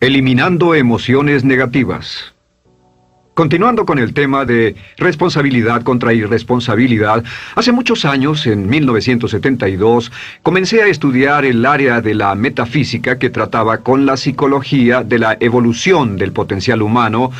Eliminando emociones negativas. Continuando con el tema de responsabilidad contra irresponsabilidad, hace muchos años, en 1972, comencé a estudiar el área de la metafísica que trataba con la psicología de la evolución del potencial humano,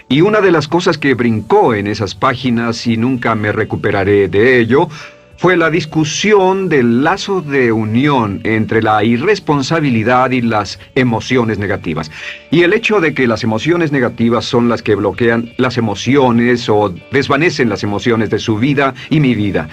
y una de las cosas que brincó en esas páginas, y nunca me recuperaré de ello, fue la discusión del lazo de unión entre la irresponsabilidad y las emociones negativas. Y el hecho de que las emociones negativas son las que bloquean las emociones o desvanecen las emociones de su vida y mi vida.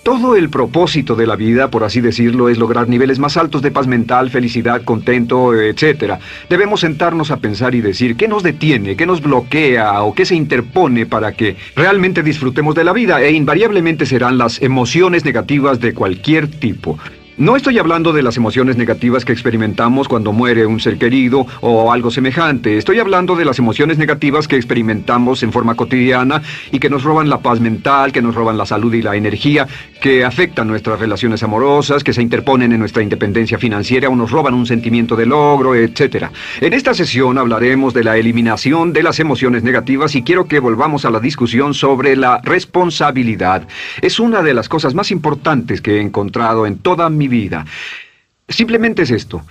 Todo el propósito de la vida, por así decirlo, es lograr niveles más altos de paz mental, felicidad, contento, etc. Debemos sentarnos a pensar y decir qué nos detiene, qué nos bloquea o qué se interpone para que realmente disfrutemos de la vida, e invariablemente serán las emociones negativas de cualquier tipo. No estoy hablando de las emociones negativas que experimentamos cuando muere un ser querido o algo semejante. Estoy hablando de las emociones negativas que experimentamos en forma cotidiana y que nos roban la paz mental, que nos roban la salud y la energía, que afectan nuestras relaciones amorosas, que se interponen en nuestra independencia financiera o nos roban un sentimiento de logro, etc. En esta sesión hablaremos de la eliminación de las emociones negativas y quiero que volvamos a la discusión sobre la responsabilidad. Es una de las cosas más importantes que he encontrado en toda mi vida. Simplemente es esto.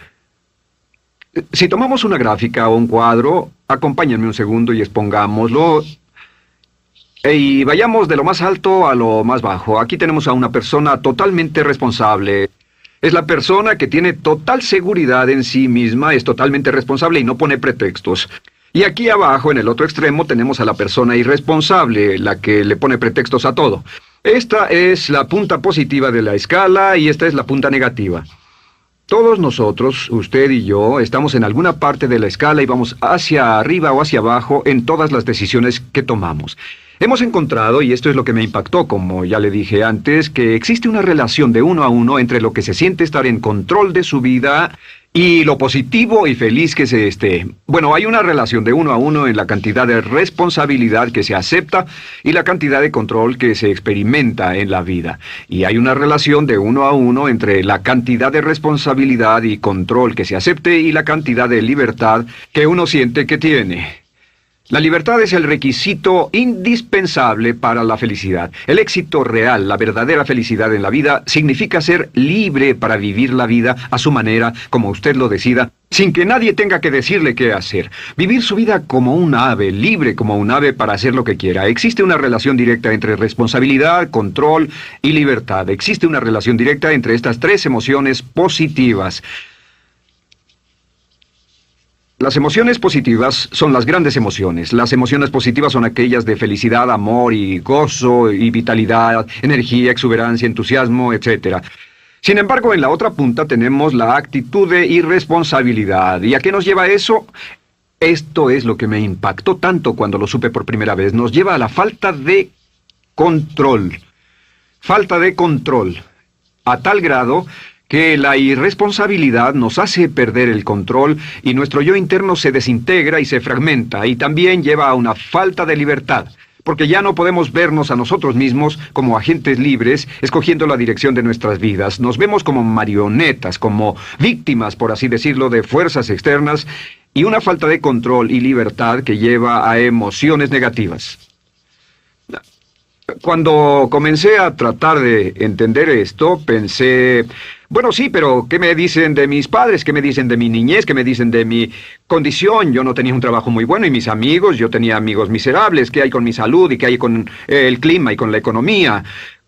Si tomamos una gráfica o un cuadro, acompáñenme un segundo y expongámoslo. Y vayamos de lo más alto a lo más bajo. Aquí tenemos a una persona totalmente responsable. Es la persona que tiene total seguridad en sí misma, es totalmente responsable y no pone pretextos. Y aquí abajo, en el otro extremo, tenemos a la persona irresponsable, la que le pone pretextos a todo. Esta es la punta positiva de la escala y esta es la punta negativa. Todos nosotros, usted y yo, estamos en alguna parte de la escala y vamos hacia arriba o hacia abajo en todas las decisiones que tomamos. Hemos encontrado, y esto es lo que me impactó, como ya le dije antes, que existe una relación de uno a uno entre lo que se siente estar en control de su vida y lo positivo y feliz que se esté. Bueno, hay una relación de uno a uno en la cantidad de responsabilidad que se acepta y la cantidad de control que se experimenta en la vida. Y hay una relación de uno a uno entre la cantidad de responsabilidad y control que se acepte y la cantidad de libertad que uno siente que tiene. La libertad es el requisito indispensable para la felicidad. El éxito real, la verdadera felicidad en la vida, significa ser libre para vivir la vida a su manera, como usted lo decida, sin que nadie tenga que decirle qué hacer. Vivir su vida como un ave, libre como un ave para hacer lo que quiera. Existe una relación directa entre responsabilidad, control y libertad. Existe una relación directa entre estas tres emociones positivas. Las emociones positivas son las grandes emociones. Las emociones positivas son aquellas de felicidad, amor y gozo y vitalidad, energía, exuberancia, entusiasmo, etc. Sin embargo, en la otra punta tenemos la actitud de irresponsabilidad. ¿Y a qué nos lleva eso? Esto es lo que me impactó tanto cuando lo supe por primera vez. Nos lleva a la falta de control. Falta de control. A tal grado que la irresponsabilidad nos hace perder el control y nuestro yo interno se desintegra y se fragmenta, y también lleva a una falta de libertad, porque ya no podemos vernos a nosotros mismos como agentes libres, escogiendo la dirección de nuestras vidas. Nos vemos como marionetas, como víctimas, por así decirlo, de fuerzas externas, y una falta de control y libertad que lleva a emociones negativas. Cuando comencé a tratar de entender esto, pensé, bueno, sí, pero ¿qué me dicen de mis padres? ¿Qué me dicen de mi niñez? ¿Qué me dicen de mi condición? Yo no tenía un trabajo muy bueno y mis amigos, yo tenía amigos miserables. ¿Qué hay con mi salud y qué hay con el clima y con la economía?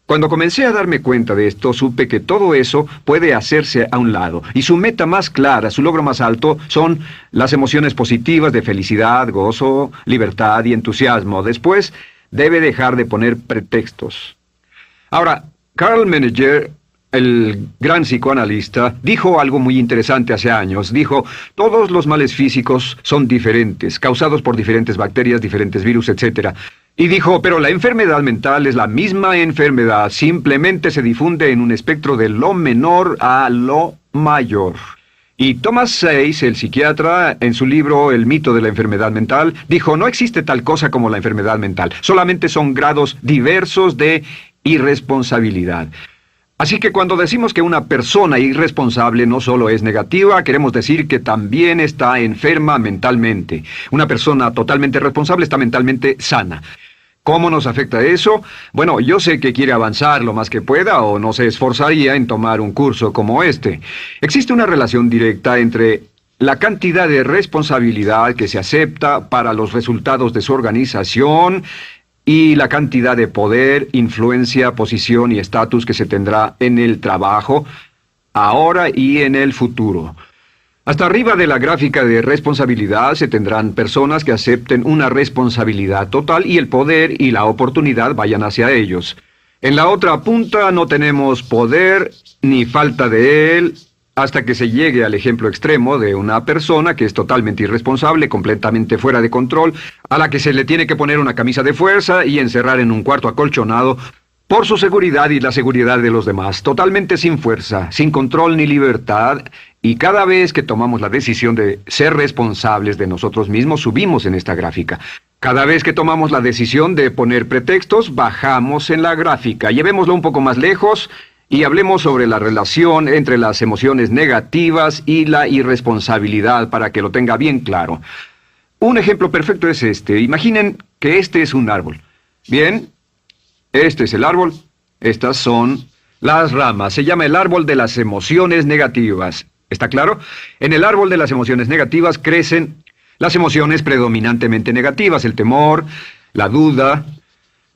Cuando comencé a darme cuenta de esto, supe que todo eso puede hacerse a un lado. Y su meta más clara, su logro más alto, son las emociones positivas de felicidad, gozo, libertad y entusiasmo. Después debe dejar de poner pretextos. Ahora, Carl Menninger, el gran psicoanalista, dijo algo muy interesante hace años. Dijo, todos los males físicos son diferentes, causados por diferentes bacterias, diferentes virus, etc. Y dijo, pero la enfermedad mental es la misma enfermedad, simplemente se difunde en un espectro de lo menor a lo mayor. Y Thomas Sayce, el psiquiatra, en su libro El mito de la enfermedad mental, dijo, no existe tal cosa como la enfermedad mental, solamente son grados diversos de irresponsabilidad. Así que cuando decimos que una persona irresponsable no solo es negativa, queremos decir que también está enferma mentalmente. Una persona totalmente responsable está mentalmente sana. ¿Cómo nos afecta eso? Bueno, yo sé que quiere avanzar lo más que pueda o no se esforzaría en tomar un curso como este. Existe una relación directa entre la cantidad de responsabilidad que se acepta para los resultados de su organización y la cantidad de poder, influencia, posición y estatus que se tendrá en el trabajo, ahora y en el futuro. Hasta arriba de la gráfica de responsabilidad se tendrán personas que acepten una responsabilidad total y el poder y la oportunidad vayan hacia ellos. En la otra punta no tenemos poder ni falta de él, hasta que se llegue al ejemplo extremo de una persona que es totalmente irresponsable, completamente fuera de control, a la que se le tiene que poner una camisa de fuerza y encerrar en un cuarto acolchonado por su seguridad y la seguridad de los demás, totalmente sin fuerza, sin control ni libertad, y cada vez que tomamos la decisión de ser responsables de nosotros mismos, subimos en esta gráfica. Cada vez que tomamos la decisión de poner pretextos, bajamos en la gráfica. Llevémoslo un poco más lejos y hablemos sobre la relación entre las emociones negativas y la irresponsabilidad para que lo tenga bien claro. Un ejemplo perfecto es este. Imaginen que este es un árbol. Bien, este es el árbol. Estas son las ramas. Se llama el árbol de las emociones negativas. ¿Está claro? En el árbol de las emociones negativas crecen las emociones predominantemente negativas, el temor, la duda.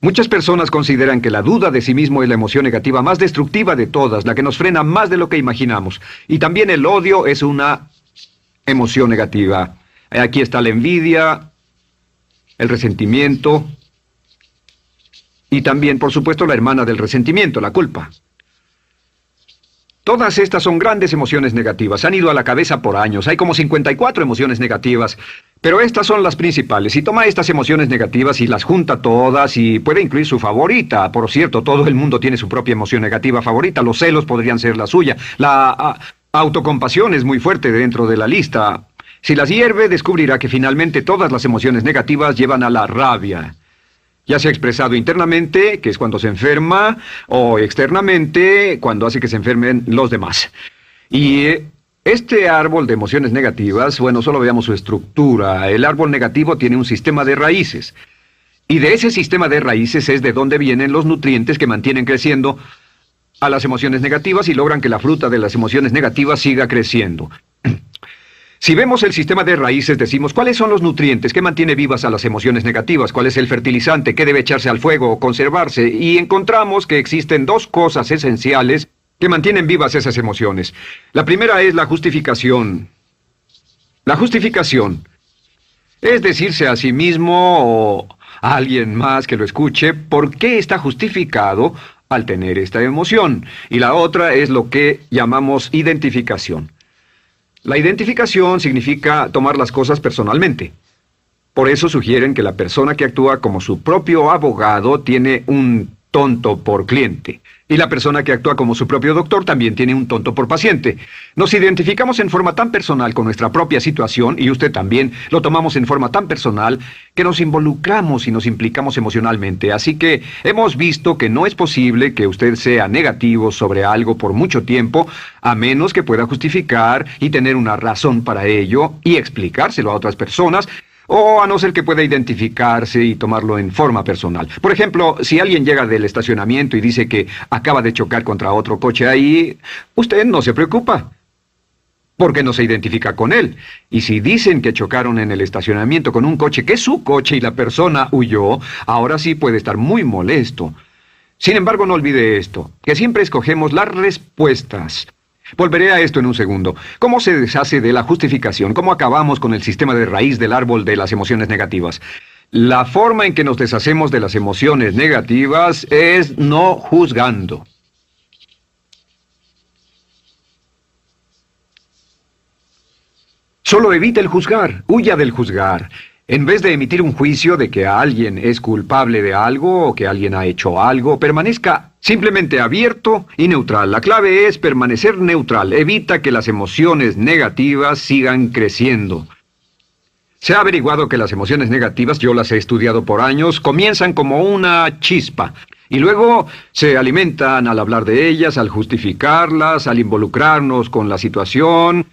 Muchas personas consideran que la duda de sí mismo es la emoción negativa más destructiva de todas, la que nos frena más de lo que imaginamos. Y también el odio es una emoción negativa. Aquí está la envidia, el resentimiento y también, por supuesto, la hermana del resentimiento, la culpa. Todas estas son grandes emociones negativas. Han ido a la cabeza por años. Hay como 54 emociones negativas. Pero estas son las principales. Si toma estas emociones negativas y las junta todas y puede incluir su favorita. Por cierto, todo el mundo tiene su propia emoción negativa favorita. Los celos podrían ser la suya. La autocompasión es muy fuerte dentro de la lista. Si las hierve, descubrirá que finalmente todas las emociones negativas llevan a la rabia. Ya sea expresado internamente, que es cuando se enferma, o externamente, cuando hace que se enfermen los demás. Y este árbol de emociones negativas, bueno, solo veamos su estructura. El árbol negativo tiene un sistema de raíces. Y de ese sistema de raíces es de donde vienen los nutrientes que mantienen creciendo a las emociones negativas y logran que la fruta de las emociones negativas siga creciendo. Si vemos el sistema de raíces, decimos, ¿cuáles son los nutrientes que mantiene vivas a las emociones negativas? ¿Cuál es el fertilizante? ¿Qué debe echarse al fuego o conservarse? Y encontramos que existen dos cosas esenciales que mantienen vivas esas emociones. La primera es la justificación. La justificación es decirse a sí mismo o a alguien más que lo escuche por qué está justificado al tener esta emoción. Y la otra es lo que llamamos identificación. La identificación significa tomar las cosas personalmente. Por eso sugieren que la persona que actúa como su propio abogado tiene un tonto por cliente. Y la persona que actúa como su propio doctor también tiene un tonto por paciente. Nos identificamos en forma tan personal con nuestra propia situación, y usted también, lo tomamos en forma tan personal, que nos involucramos y nos implicamos emocionalmente. Así que hemos visto que no es posible que usted sea negativo sobre algo por mucho tiempo, a menos que pueda justificar y tener una razón para ello y explicárselo a otras personas, o a no ser que pueda identificarse y tomarlo en forma personal. Por ejemplo, si alguien llega del estacionamiento y dice que acaba de chocar contra otro coche ahí, usted no se preocupa, porque no se identifica con él. Y si dicen que chocaron en el estacionamiento con un coche que es su coche y la persona huyó, ahora sí puede estar muy molesto. Sin embargo, no olvide esto, que siempre escogemos las respuestas. Volveré a esto en un segundo. ¿Cómo se deshace de la justificación? ¿Cómo acabamos con el sistema de raíz del árbol de las emociones negativas? La forma en que nos deshacemos de las emociones negativas es no juzgando. Solo evite el juzgar, huya del juzgar. En vez de emitir un juicio de que alguien es culpable de algo o que alguien ha hecho algo, permanezca simplemente abierto y neutral. La clave es permanecer neutral. Evita que las emociones negativas sigan creciendo. Se ha averiguado que las emociones negativas, yo las he estudiado por años, comienzan como una chispa y luego se alimentan al hablar de ellas, al justificarlas, al involucrarnos con la situación.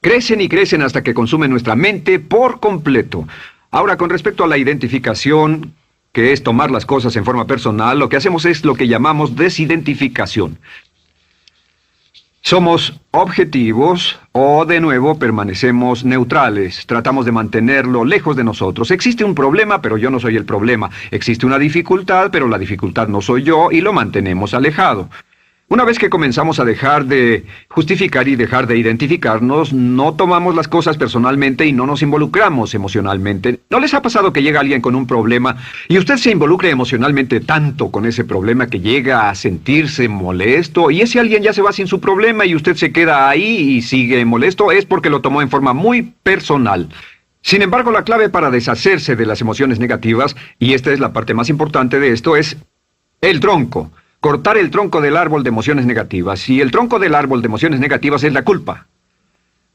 Crecen y crecen hasta que consumen nuestra mente por completo. Ahora, con respecto a la identificación, que es tomar las cosas en forma personal, lo que hacemos es lo que llamamos desidentificación. Somos objetivos o, de nuevo, permanecemos neutrales. Tratamos de mantenerlo lejos de nosotros. Existe un problema, pero yo no soy el problema. Existe una dificultad, pero la dificultad no soy yo, y lo mantenemos alejado. Una vez que comenzamos a dejar de justificar y dejar de identificarnos, no tomamos las cosas personalmente y no nos involucramos emocionalmente. ¿No les ha pasado que llega alguien con un problema y usted se involucra emocionalmente tanto con ese problema que llega a sentirse molesto y ese alguien ya se va sin su problema y usted se queda ahí y sigue molesto? Es porque lo tomó en forma muy personal. Sin embargo, la clave para deshacerse de las emociones negativas, y esta es la parte más importante de esto, es el tronco. Cortar el tronco del árbol de emociones negativas. Y el tronco del árbol de emociones negativas es la culpa.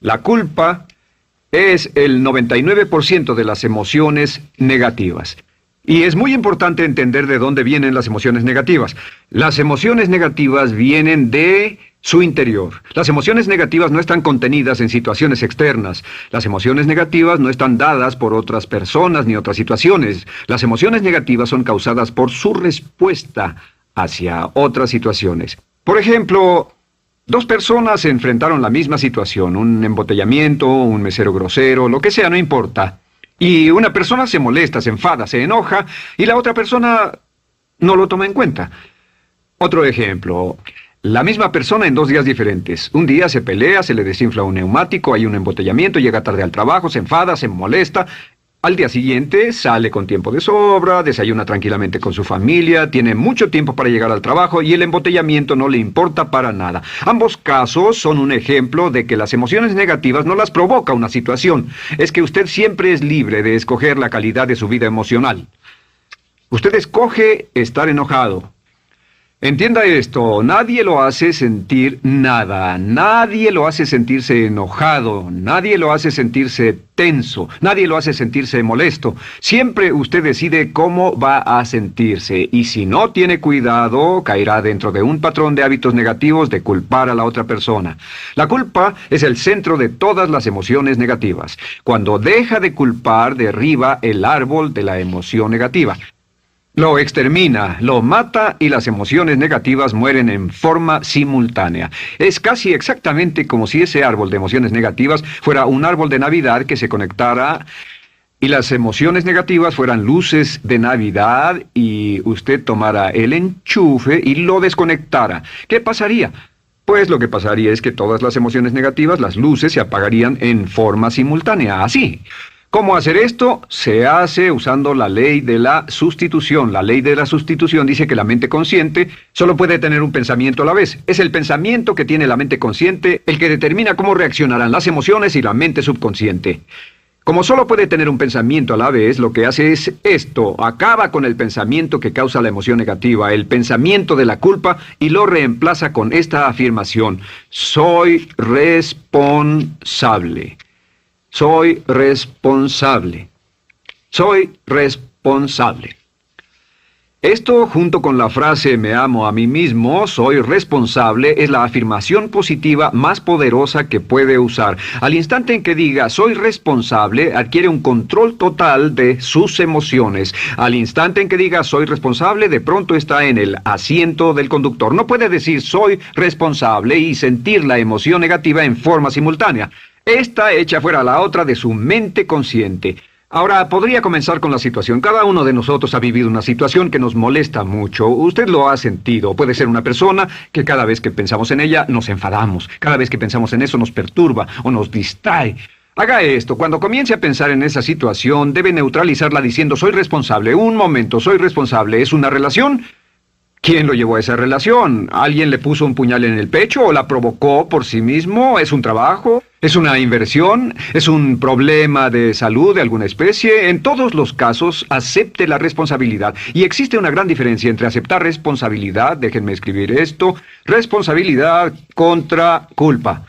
La culpa es el 99% de las emociones negativas. Y es muy importante entender de dónde vienen las emociones negativas. Las emociones negativas vienen de su interior. Las emociones negativas no están contenidas en situaciones externas. Las emociones negativas no están dadas por otras personas ni otras situaciones. Las emociones negativas son causadas por su respuesta hacia otras situaciones. Por ejemplo, dos personas se enfrentaron la misma situación, un embotellamiento, un mesero grosero, lo que sea, no importa. Y una persona se molesta, se enfada, se enoja, y la otra persona no lo toma en cuenta. Otro ejemplo, la misma persona en 2 días diferentes. Un día se pelea, se le desinfla un neumático, hay un embotellamiento, llega tarde al trabajo, se enfada, se molesta. Al día siguiente sale con tiempo de sobra, desayuna tranquilamente con su familia, tiene mucho tiempo para llegar al trabajo y el embotellamiento no le importa para nada. Ambos casos son un ejemplo de que las emociones negativas no las provoca una situación. Es que usted siempre es libre de escoger la calidad de su vida emocional. Usted escoge estar enojado. Entienda esto, nadie lo hace sentir nada, nadie lo hace sentirse enojado, nadie lo hace sentirse tenso, nadie lo hace sentirse molesto. Siempre usted decide cómo va a sentirse y si no tiene cuidado, caerá dentro de un patrón de hábitos negativos de culpar a la otra persona. La culpa es el centro de todas las emociones negativas. Cuando deja de culpar, derriba el árbol de la emoción negativa. Lo extermina, lo mata y las emociones negativas mueren en forma simultánea. Es casi exactamente como si ese árbol de emociones negativas fuera un árbol de Navidad que se conectara y las emociones negativas fueran luces de Navidad y usted tomara el enchufe y lo desconectara. ¿Qué pasaría? Pues lo que pasaría es que todas las emociones negativas, las luces, se apagarían en forma simultánea, así. ¿Cómo hacer esto? Se hace usando la ley de la sustitución. La ley de la sustitución dice que la mente consciente solo puede tener un pensamiento a la vez. Es el pensamiento que tiene la mente consciente el que determina cómo reaccionarán las emociones y la mente subconsciente. Como solo puede tener un pensamiento a la vez, lo que hace es esto. Acaba con el pensamiento que causa la emoción negativa, el pensamiento de la culpa, y lo reemplaza con esta afirmación: soy responsable. Soy responsable. Soy responsable. Esto, junto con la frase me amo a mí mismo, soy responsable, es la afirmación positiva más poderosa que puede usar. Al instante en que diga soy responsable, adquiere un control total de sus emociones. Al instante en que diga soy responsable, de pronto está en el asiento del conductor. No puede decir soy responsable y sentir la emoción negativa en forma simultánea. Esta echa fuera la otra de su mente consciente. Ahora, podría comenzar con la situación. Cada uno de nosotros ha vivido una situación que nos molesta mucho. Usted lo ha sentido. Puede ser una persona que cada vez que pensamos en ella nos enfadamos. Cada vez que pensamos en eso nos perturba o nos distrae. Haga esto. Cuando comience a pensar en esa situación, debe neutralizarla diciendo soy responsable. Un momento, soy responsable. ¿Es una relación? ¿Quién lo llevó a esa relación? ¿Alguien le puso un puñal en el pecho o la provocó por sí mismo? ¿Es un trabajo? ¿Es una inversión? ¿Es un problema de salud de alguna especie? En todos los casos, acepte la responsabilidad. Y existe una gran diferencia entre aceptar responsabilidad, déjenme escribir esto, responsabilidad contra culpa.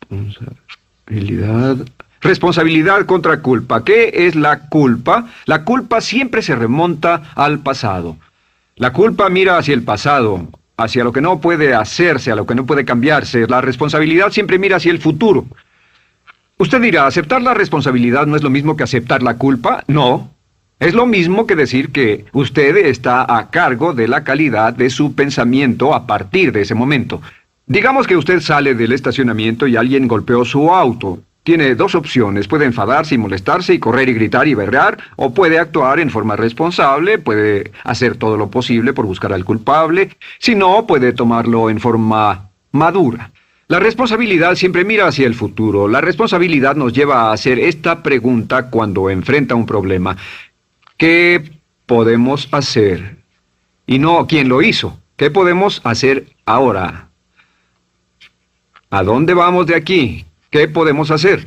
Responsabilidad. Responsabilidad contra culpa. ¿Qué es la culpa? La culpa siempre se remonta al pasado. La culpa mira hacia el pasado, hacia lo que no puede hacerse, a lo que no puede cambiarse. La responsabilidad siempre mira hacia el futuro. Usted dirá, ¿aceptar la responsabilidad no es lo mismo que aceptar la culpa? No. Es lo mismo que decir que usted está a cargo de la calidad de su pensamiento a partir de ese momento. Digamos que usted sale del estacionamiento y alguien golpeó su auto. Tiene dos opciones: puede enfadarse y molestarse y correr y gritar y berrear, o puede actuar en forma responsable, puede hacer todo lo posible por buscar al culpable. Si no, puede tomarlo en forma madura. La responsabilidad siempre mira hacia el futuro. La responsabilidad nos lleva a hacer esta pregunta cuando enfrenta un problema: ¿qué podemos hacer? Y no quién lo hizo. ¿Qué podemos hacer ahora? ¿A dónde vamos de aquí? ¿Qué podemos hacer?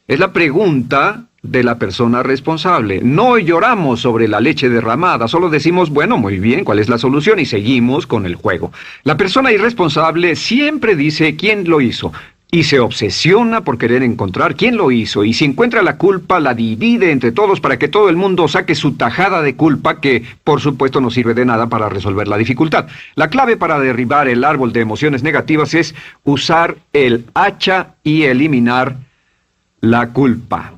Es la pregunta de la persona responsable. No lloramos sobre la leche derramada, solo decimos, bueno, muy bien, ¿cuál es la solución? Y seguimos con el juego. La persona irresponsable siempre dice quién lo hizo y se obsesiona por querer encontrar quién lo hizo, y si encuentra la culpa la divide entre todos para que todo el mundo saque su tajada de culpa, que por supuesto no sirve de nada para resolver la dificultad. La clave para derribar el árbol de emociones negativas es usar el hacha y eliminar la culpa.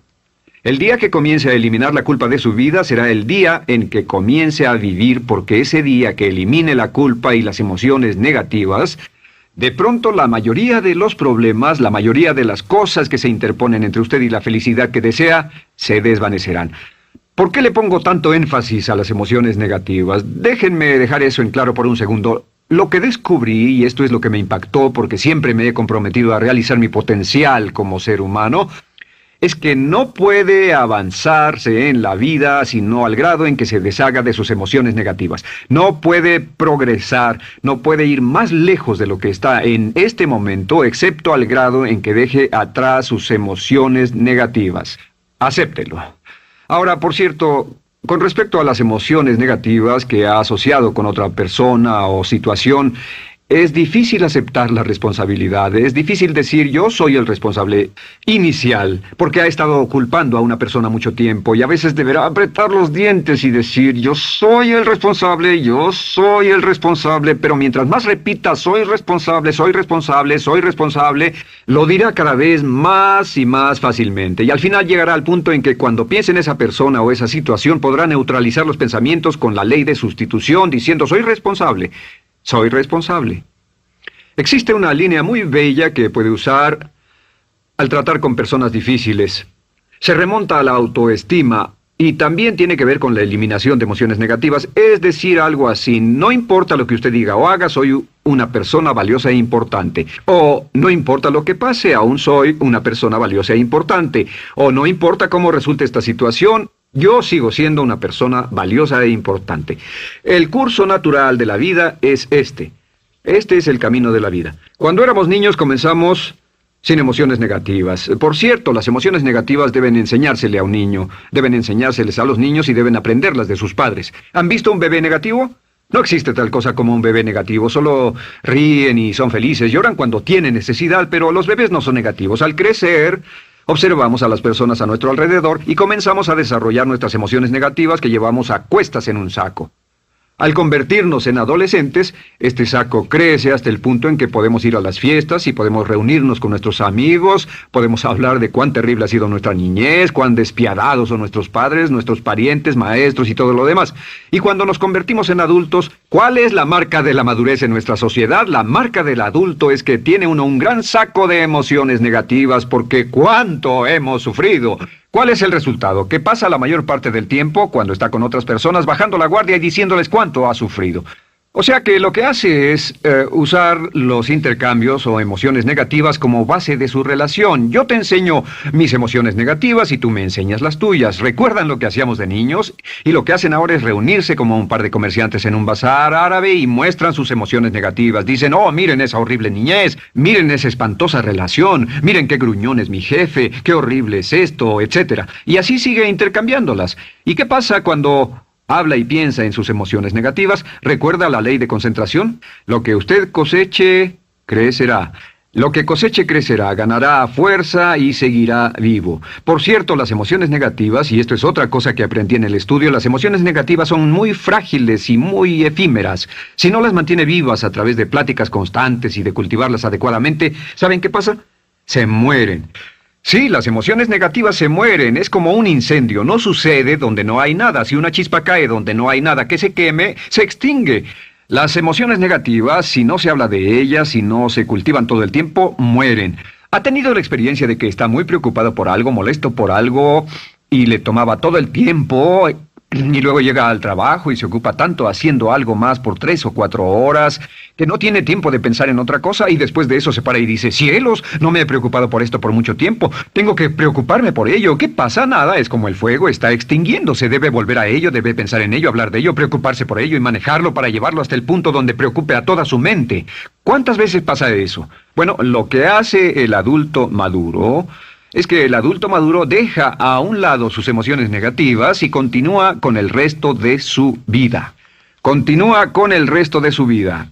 El día que comience a eliminar la culpa de su vida será el día en que comience a vivir, porque ese día que elimine la culpa y las emociones negativas, de pronto la mayoría de los problemas, la mayoría de las cosas que se interponen entre usted y la felicidad que desea, se desvanecerán. ¿Por qué le pongo tanto énfasis a las emociones negativas? Déjenme dejar eso en claro por un segundo. Lo que descubrí, y esto es lo que me impactó porque siempre me he comprometido a realizar mi potencial como ser humano, es que no puede avanzarse en la vida sino al grado en que se deshaga de sus emociones negativas. No puede progresar, no puede ir más lejos de lo que está en este momento, excepto al grado en que deje atrás sus emociones negativas. Acéptelo. Ahora, por cierto, con respecto a las emociones negativas que ha asociado con otra persona o situación, es difícil aceptar la responsabilidad, es difícil decir yo soy el responsable inicial, porque ha estado culpando a una persona mucho tiempo y a veces deberá apretar los dientes y decir yo soy el responsable, pero mientras más repita soy responsable, lo dirá cada vez más y más fácilmente, y al final llegará al punto en que cuando piense en esa persona o esa situación podrá neutralizar los pensamientos con la ley de sustitución diciendo soy responsable. Soy responsable. Existe una línea muy bella que puede usar al tratar con personas difíciles. Se remonta a la autoestima y también tiene que ver con la eliminación de emociones negativas. Es decir, algo así: no importa lo que usted diga o haga, soy una persona valiosa e importante. O no importa lo que pase, aún soy una persona valiosa e importante. O no importa cómo resulte esta situación, yo sigo siendo una persona valiosa e importante. El curso natural de la vida es este. Este es el camino de la vida. Cuando éramos niños comenzamos sin emociones negativas. Por cierto, las emociones negativas deben enseñársele a un niño, deben enseñárseles a los niños y deben aprenderlas de sus padres. ¿Han visto un bebé negativo? No existe tal cosa como un bebé negativo, solo ríen y son felices, lloran cuando tienen necesidad, pero los bebés no son negativos. Al crecer, observamos a las personas a nuestro alrededor y comenzamos a desarrollar nuestras emociones negativas que llevamos a cuestas en un saco. Al convertirnos en adolescentes, este saco crece hasta el punto en que podemos ir a las fiestas y podemos reunirnos con nuestros amigos, podemos hablar de cuán terrible ha sido nuestra niñez, cuán despiadados son nuestros padres, nuestros parientes, maestros y todo lo demás. Y cuando nos convertimos en adultos, ¿cuál es la marca de la madurez en nuestra sociedad? La marca del adulto es que tiene uno un gran saco de emociones negativas porque ¿cuánto hemos sufrido? ¿Cuál es el resultado? Que pasa la mayor parte del tiempo, cuando está con otras personas, bajando la guardia y diciéndoles cuánto ha sufrido. O sea que lo que hace es usar los intercambios o emociones negativas como base de su relación. Yo te enseño mis emociones negativas y tú me enseñas las tuyas. ¿Recuerdan lo que hacíamos de niños? Y lo que hacen ahora es reunirse como un par de comerciantes en un bazar árabe y muestran sus emociones negativas. Dicen, oh, miren esa horrible niñez, miren esa espantosa relación, miren qué gruñón es mi jefe, qué horrible es esto, etc. Y así sigue intercambiándolas. ¿Y qué pasa cuando habla y piensa en sus emociones negativas? ¿Recuerda la ley de concentración? Lo que usted coseche, crecerá. Lo que coseche crecerá, ganará fuerza y seguirá vivo. Por cierto, las emociones negativas, y esto es otra cosa que aprendí en el estudio, las emociones negativas son muy frágiles y muy efímeras. Si no las mantiene vivas a través de pláticas constantes y de cultivarlas adecuadamente, ¿saben qué pasa? Se mueren. Sí, las emociones negativas se mueren. Es como un incendio. No sucede donde no hay nada. Si una chispa cae donde no hay nada que se queme, se extingue. Las emociones negativas, si no se habla de ellas, si no se cultivan todo el tiempo, mueren. ¿Ha tenido la experiencia de que está muy preocupado por algo, molesto por algo, y le tomaba todo el tiempo, y luego llega al trabajo y se ocupa tanto haciendo algo más por 3 o 4 horas, que no tiene tiempo de pensar en otra cosa, y después de eso se para y dice, cielos, no me he preocupado por esto por mucho tiempo, tengo que preocuparme por ello? ¿Qué pasa? Nada, es como el fuego, está extinguiéndose, debe volver a ello, debe pensar en ello, hablar de ello, preocuparse por ello y manejarlo para llevarlo hasta el punto donde preocupe a toda su mente. ¿Cuántas veces pasa eso? Bueno, lo que hace el adulto maduro es que el adulto maduro deja a un lado sus emociones negativas y continúa con el resto de su vida. Continúa con el resto de su vida.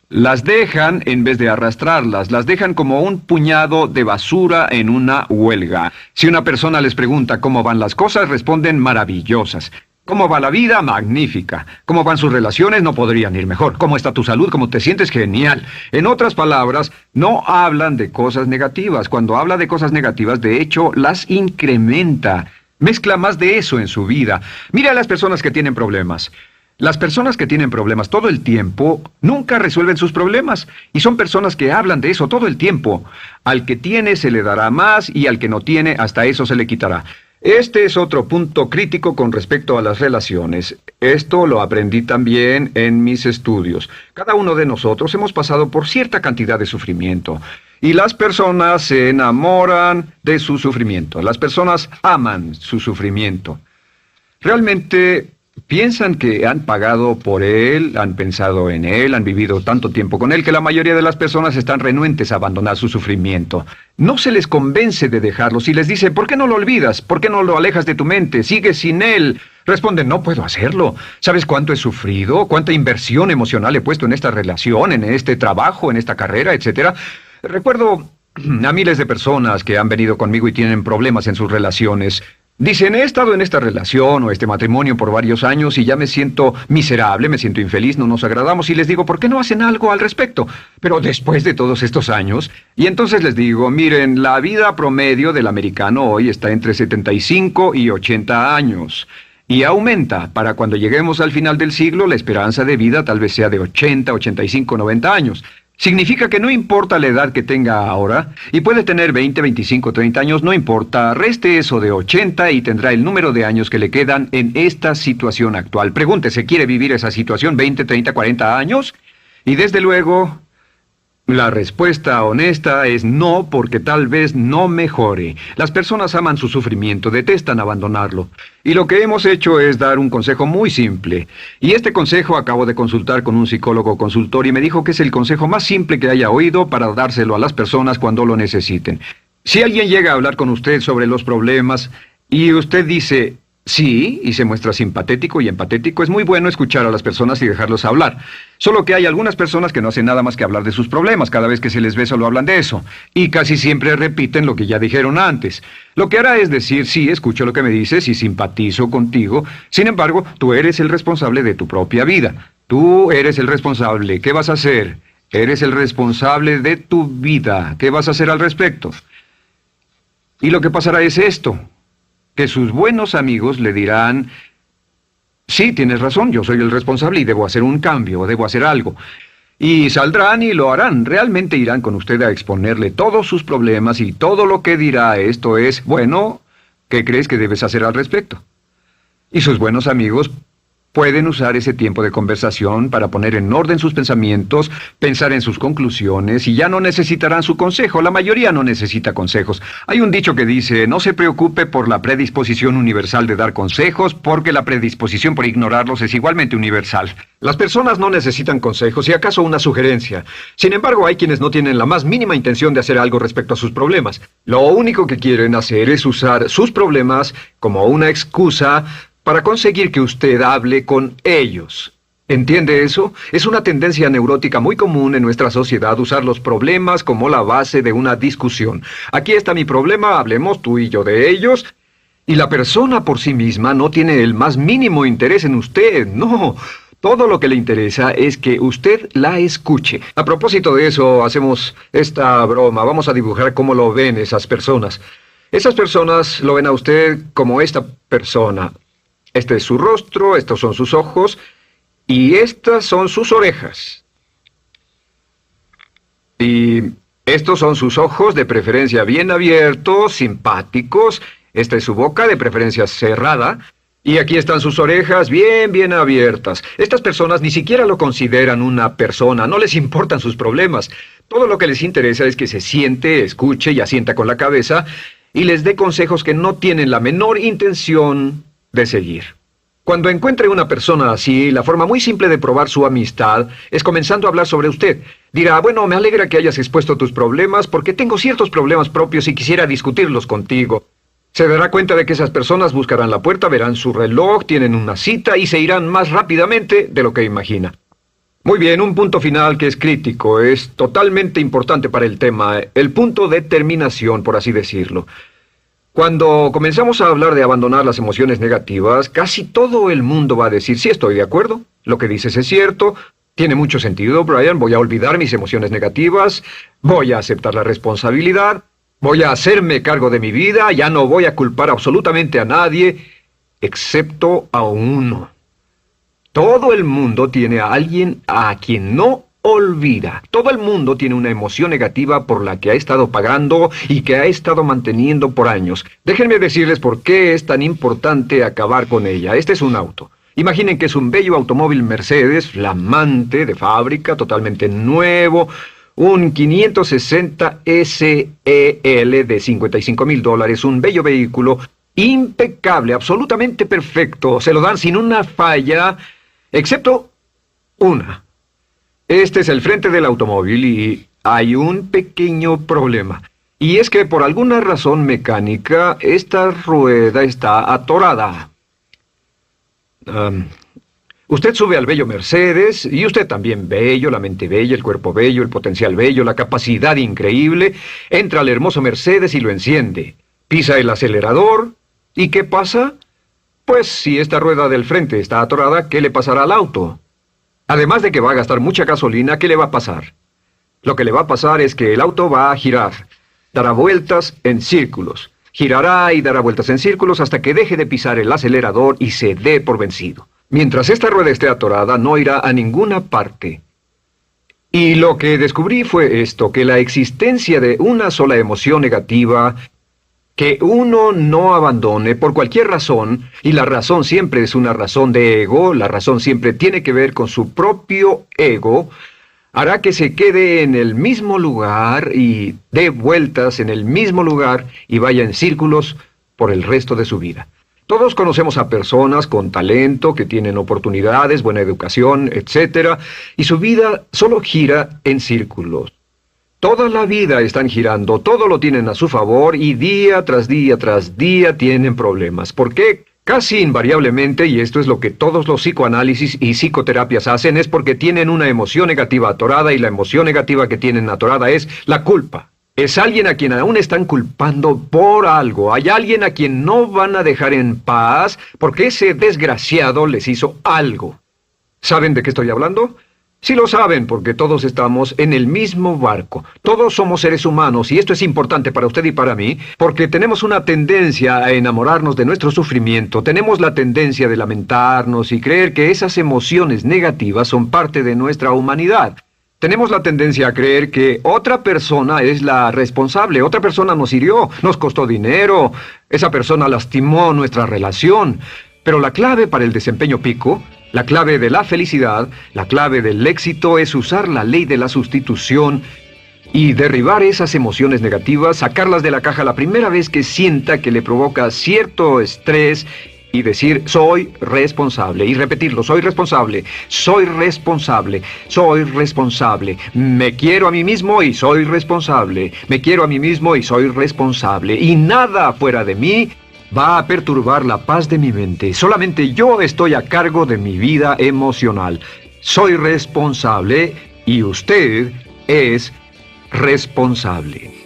Las dejan en vez de arrastrarlas, las dejan como un puñado de basura en una huelga. Si una persona les pregunta cómo van las cosas, responden maravillosas. ¿Cómo va la vida? Magnífica. ¿Cómo van sus relaciones? No podrían ir mejor. ¿Cómo está tu salud? ¿Cómo te sientes? Genial. En otras palabras, no hablan de cosas negativas. Cuando habla de cosas negativas, de hecho, las incrementa. Mezcla más de eso en su vida. Mira a las personas que tienen problemas. Las personas que tienen problemas todo el tiempo nunca resuelven sus problemas. Y son personas que hablan de eso todo el tiempo. Al que tiene se le dará más y al que no tiene hasta eso se le quitará. Este es otro punto crítico con respecto a las relaciones. Esto lo aprendí también en mis estudios. Cada uno de nosotros hemos pasado por cierta cantidad de sufrimiento. Y las personas se enamoran de su sufrimiento. Las personas aman su sufrimiento. Realmente piensan que han pagado por él, han pensado en él, han vivido tanto tiempo con él, que la mayoría de las personas están renuentes a abandonar su sufrimiento. No se les convence de dejarlo. Si les dice, ¿por qué no lo olvidas? ¿Por qué no lo alejas de tu mente? ¿Sigues sin él? Responden, no puedo hacerlo. ¿Sabes cuánto he sufrido? ¿Cuánta inversión emocional he puesto en esta relación, en este trabajo, en esta carrera, etcétera? Recuerdo a miles de personas que han venido conmigo y tienen problemas en sus relaciones. Dicen, he estado en esta relación o este matrimonio por varios años y ya me siento miserable, me siento infeliz, no nos agradamos, y les digo, ¿por qué no hacen algo al respecto? Pero después de todos estos años, y entonces les digo, miren, la vida promedio del americano hoy está entre 75 y 80 años. Y aumenta. Para cuando lleguemos al final del siglo, la esperanza de vida tal vez sea de 80, 85, 90 años. Significa que no importa la edad que tenga ahora, y puede tener 20, 25, 30 años, no importa, reste eso de 80 y tendrá el número de años que le quedan en esta situación actual. Pregúntese, ¿quiere vivir esa situación 20, 30, 40 años? Y desde luego, la respuesta honesta es no, porque tal vez no mejore. Las personas aman su sufrimiento, detestan abandonarlo. Y lo que hemos hecho es dar un consejo muy simple. Y este consejo acabo de consultar con un psicólogo consultor y me dijo que es el consejo más simple que haya oído para dárselo a las personas cuando lo necesiten. Si alguien llega a hablar con usted sobre los problemas y usted dice sí, y se muestra simpatético y empatético, es muy bueno escuchar a las personas y dejarlos hablar. Solo que hay algunas personas que no hacen nada más que hablar de sus problemas. Cada vez que se les ve solo hablan de eso. Y casi siempre repiten lo que ya dijeron antes. Lo que hará es decir, sí, escucho lo que me dices y simpatizo contigo. Sin embargo, tú eres el responsable de tu propia vida. Tú eres el responsable. ¿Qué vas a hacer? Eres el responsable de tu vida. ¿Qué vas a hacer al respecto? Y lo que pasará es esto, que sus buenos amigos le dirán, sí, tienes razón, yo soy el responsable y debo hacer un cambio, debo hacer algo. Y saldrán y lo harán, realmente irán con usted a exponerle todos sus problemas y todo lo que dirá esto es, bueno, ¿qué crees que debes hacer al respecto? Y sus buenos amigos pueden usar ese tiempo de conversación para poner en orden sus pensamientos, pensar en sus conclusiones y ya no necesitarán su consejo. La mayoría no necesita consejos. Hay un dicho que dice, no se preocupe por la predisposición universal de dar consejos, porque la predisposición por ignorarlos es igualmente universal. Las personas no necesitan consejos, si acaso una sugerencia. Sin embargo, hay quienes no tienen la más mínima intención de hacer algo respecto a sus problemas. Lo único que quieren hacer es usar sus problemas como una excusa para conseguir que usted hable con ellos. ¿Entiende eso? Es una tendencia neurótica muy común en nuestra sociedad usar los problemas como la base de una discusión. Aquí está mi problema, hablemos tú y yo de ellos. Y la persona por sí misma no tiene el más mínimo interés en usted, no. Todo lo que le interesa es que usted la escuche. A propósito de eso, hacemos esta broma. Vamos a dibujar cómo lo ven esas personas. Esas personas lo ven a usted como esta persona. Este es su rostro, estos son sus ojos, y estas son sus orejas. Y estos son sus ojos, de preferencia bien abiertos, simpáticos. Esta es su boca, de preferencia cerrada. Y aquí están sus orejas bien abiertas. Estas personas ni siquiera lo consideran una persona, no les importan sus problemas. Todo lo que les interesa es que se siente, escuche y asienta con la cabeza y les dé consejos que no tienen la menor intención de seguir. Cuando encuentre una persona así, la forma muy simple de probar su amistad es comenzando a hablar sobre usted. Dirá, bueno, me alegra que hayas expuesto tus problemas porque tengo ciertos problemas propios y quisiera discutirlos contigo. Se dará cuenta de que esas personas buscarán la puerta, verán su reloj, tienen una cita y se irán más rápidamente de lo que imagina. Muy bien, un punto final que es crítico, es totalmente importante para el tema, el punto de terminación, por así decirlo. Cuando comenzamos a hablar de abandonar las emociones negativas, casi todo el mundo va a decir, sí, estoy de acuerdo, lo que dices es cierto, tiene mucho sentido, Brian, voy a olvidar mis emociones negativas, voy a aceptar la responsabilidad, voy a hacerme cargo de mi vida, ya no voy a culpar absolutamente a nadie, excepto a uno. Todo el mundo tiene a alguien a quien no olvida. Todo el mundo tiene una emoción negativa por la que ha estado pagando y que ha estado manteniendo por años. Déjenme decirles por qué es tan importante acabar con ella. Este es un auto. Imaginen que es un bello automóvil Mercedes, flamante, de fábrica, totalmente nuevo, un 560 SEL de $55,000, un bello vehículo, impecable, absolutamente perfecto. Se lo dan sin una falla, excepto una. Este es el frente del automóvil y hay un pequeño problema. Y es que por alguna razón mecánica, esta rueda está atorada. Usted sube al bello Mercedes, y usted también bello, la mente bella, el cuerpo bello, el potencial bello, la capacidad increíble. Entra al hermoso Mercedes y lo enciende. Pisa el acelerador, ¿y qué pasa? Pues si esta rueda del frente está atorada, ¿qué le pasará al auto? Además de que va a gastar mucha gasolina, ¿qué le va a pasar? Lo que le va a pasar es que el auto va a girar, dará vueltas en círculos. Girará y dará vueltas en círculos hasta que deje de pisar el acelerador y se dé por vencido. Mientras esta rueda esté atorada, no irá a ninguna parte. Y lo que descubrí fue esto, que la existencia de una sola emoción negativa que uno no abandone por cualquier razón, y la razón siempre es una razón de ego, la razón siempre tiene que ver con su propio ego, hará que se quede en el mismo lugar y dé vueltas en el mismo lugar y vaya en círculos por el resto de su vida. Todos conocemos a personas con talento, que tienen oportunidades, buena educación, etc., y su vida solo gira en círculos. Toda la vida están girando, todo lo tienen a su favor y día tras día tras día tienen problemas. ¿Por qué? Casi invariablemente, y esto es lo que todos los psicoanálisis y psicoterapias hacen, es porque tienen una emoción negativa atorada y la emoción negativa que tienen atorada es la culpa. Es alguien a quien aún están culpando por algo. Hay alguien a quien no van a dejar en paz porque ese desgraciado les hizo algo. ¿Saben de qué estoy hablando? Sí lo saben, porque todos estamos en el mismo barco. Todos somos seres humanos, y esto es importante para usted y para mí, porque tenemos una tendencia a enamorarnos de nuestro sufrimiento. Tenemos la tendencia de lamentarnos y creer que esas emociones negativas son parte de nuestra humanidad. Tenemos la tendencia a creer que otra persona es la responsable, otra persona nos hirió, nos costó dinero, esa persona lastimó nuestra relación. Pero la clave para el desempeño pico, la clave de la felicidad, la clave del éxito es usar la ley de la sustitución y derribar esas emociones negativas, sacarlas de la caja la primera vez que sienta que le provoca cierto estrés y decir, soy responsable, y repetirlo, soy responsable, soy responsable, soy responsable, me quiero a mí mismo y soy responsable, me quiero a mí mismo y soy responsable, y nada fuera de mí va a perturbar la paz de mi mente. Solamente yo estoy a cargo de mi vida emocional. Soy responsable y usted es responsable.